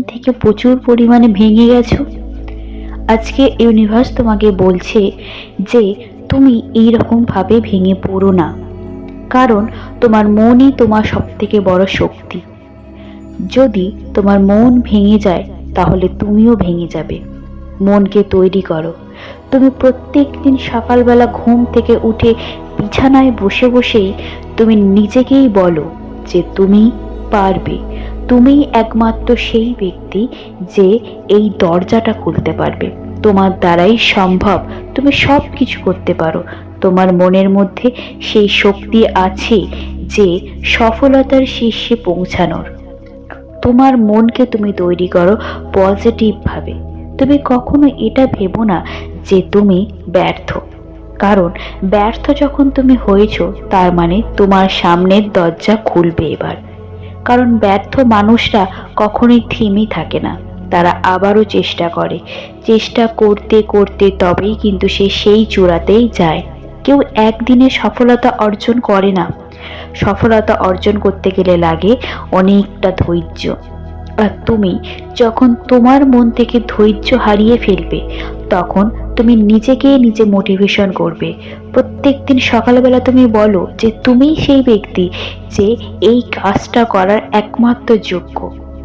থেকে প্রচুর পরিমাণে ভেঙে গেছো। আজকে ইউনিভার্স তোমাকে বলছে যে তুমি এইরকমভাবে ভেঙে পড়ো না, কারণ তোমার মনই তোমার সবথেকে বড় শক্তি। যদি তোমার মন ভেঙে যায় তাহলে তুমিও ভেঙে যাবে। মনকে তৈরি করো। তুমি প্রত্যেক দিন সকালবেলা ঘুম থেকে উঠে বিছানায় বসে বসেই তুমি নিজেকেই বলো যে তুমি পারবে। তুমিই একমাত্র সেই ব্যক্তি যে এই দরজাটা খুলতে পারবে। তোমার দ্বারাই সম্ভব। তুমি সব কিছু করতে পারো। তোমার মনের মধ্যে সেই শক্তি আছে যে সফলতার শীর্ষে পৌঁছানোর। তোমার মনকে তুমি তৈরি করো পজিটিভ ভাবে। তুমি কখনো এটা ভেবো না যে তুমি ব্যর্থ, কারণ ব্যর্থ যখন তুমি হয়েছো তার মানে তোমার সামনের দরজা খুলবে এবার। কারণ ব্যর্থ মানুষরা কখনোই থেমে থাকে না, তারা আবারও চেষ্টা করে। চেষ্টা করতে করতে তবেই কিন্তু সে সেই চূড়াতেই যায়। কেউ একদিনে সফলতা অর্জন করে না। সফলতা অর্জন করতে গেলে লাগে অনেকটা ধৈর্য। আর তুমি যখন তোমার মন থেকে ধৈর্য হারিয়ে ফেলবে তখন তুমি নিজেকে নিজে মোটিভেশন করবে। প্রত্যেকদিন সকালবেলা তুমি বলো যে তুমিই সেই ব্যক্তি যে এই কাজটা করার একমাত্র যোগ্য।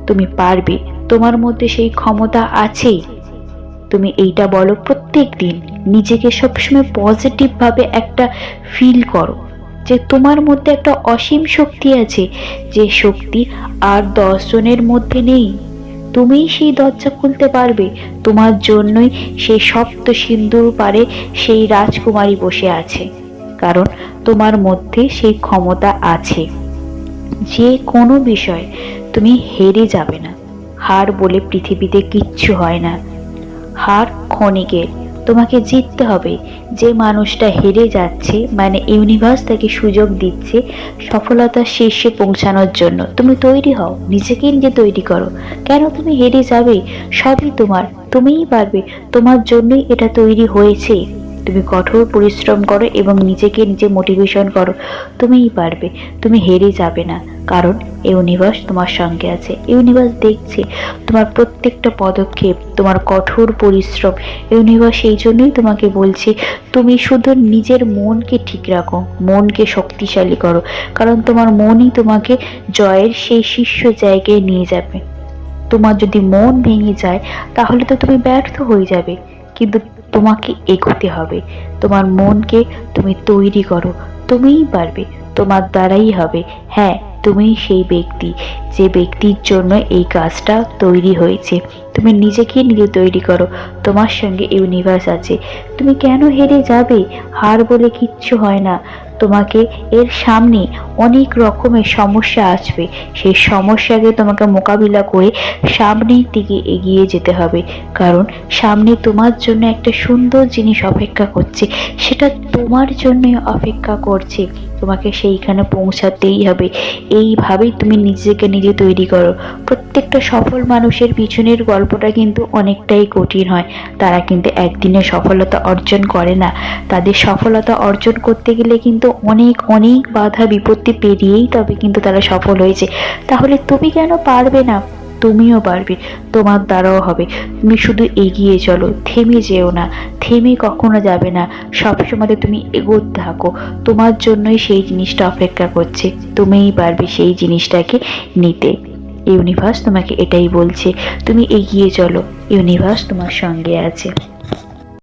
তুমি পারবে, তোমার মধ্যে সেই ক্ষমতা আছেই। তুমি এইটা বলো প্রত্যেক দিন। নিজেকে সবসময় পজিটিভ ভাবে একটা ফিল করো যে তোমার মধ্যে একটা অসীম শক্তি আছে, যে শক্তি আর 10 জনের মধ্যে নেই। তুমিই সেই দরজা খুলতে পারবে। তোমার জন্যই সেই সপ্ত সিন্ধুর পারে সেই রাজকুমারী বসে আছে, কারণ তোমার মধ্যে সেই ক্ষমতা আছে। যে কোনো বিষয় তুমি হেরে যাবে না। হার বলে পৃথিবীতে কিচ্ছু হয় না। হার ক্ষণিকের, তোমাকে জিততে হবে। যে মানুষটা হেরে যাচ্ছে মানে ইউনিভার্স তাকে সুযোগ দিচ্ছে সফলতার শীর্ষে পৌঁছানোর জন্য। তুমি তৈরি হও, নিজেকে নিজে তৈরি করো। কেন তুমি হেরে যাবে? সবই তোমার, তুমিই পারবে। তোমার জন্যই এটা তৈরি হয়েছে। তুমি কঠোর পরিশ্রম করো এবং নিজেকে নিজে মোটিভেশন করো। তুমিই পারবে, তুমি হেরে যাবে না, কারণ ইউনিভার্স তোমার সঙ্গে আছে। ইউনিভার্স দেখছে তোমার প্রত্যেকটা পদক্ষেপ, তোমার কঠোর পরিশ্রম। ইউনিভার্স এই জন্যই তোমাকে বলছে তুমি শুধু নিজের মনকে ঠিক রাখো, মনকে শক্তিশালী করো, কারণ তোমার মনই তোমাকে জয়ের সেই শীর্ষ জায়গায় নিয়ে যাবে। তোমার যদি মন ভেঙে যায় তাহলে তো তুমি ব্যর্থ হয়ে যাবে, কিন্তু তোমাকে এগোতে হবে। তোমার মনকে তুমি তৈরি করো, তুমিই পারবে, তোমার দ্বারাই হবে। হ্যাঁ, তুমিই সেই ব্যক্তি যে ব্যক্তির জন্য এই কাজটা তৈরি হয়েছে। তুমি নিজেকে নিজে তৈরি করো, তোমার সঙ্গে ইউনিভার্স আছে। তুমি কেন হেরে যাবে? হার বলে কিচ্ছু হয় না। তোমাকে এর সামনে অনেক রকমের সমস্যা আসবে, সেই সমস্যাকে তোমাকে মোকাবিলা করে সামনের দিকে এগিয়ে যেতে হবে, কারণ সামনে তোমার জন্য একটা সুন্দর জিনিস অপেক্ষা করছে। সেটা তোমার জন্যই অপেক্ষা করছে। তোমাকে সেইখানে পৌঁছাতেই হবে। এইভাবেই তুমি নিজেকে নিজে তৈরি করো। প্রত্যেকটা সফল মানুষের পিছনের গল্পটা কিন্তু অনেকটাই কঠিন হয়। তারা কিন্তু একদিনে সফলতা অর্জন করে না। তাদের সফলতা অর্জন করতে গেলে কিন্তু অনেক অনেক বাধা বিপত্তি পেরিয়েই তবে কিন্তু তারা সফল হয়েছে। তাহলে তুমি কেন পারবে না? তুমিও পারবে, তোমার দ্বারাও হবে। তুমি শুধু এগিয়ে চলো, থেমে যেও না। থেমে কখনো যাবে না। সবসময় তুমি এগোতে থাকো। তোমার জন্যই সেই জিনিসটা অপেক্ষা করছে। তুমিই পারবে সেই জিনিসটাকে নিতে। ইউনিভার্স তোমাকে এটাই বলছে, তুমি এগিয়ে চলো, ইউনিভার্স তোমার সঙ্গে আছে।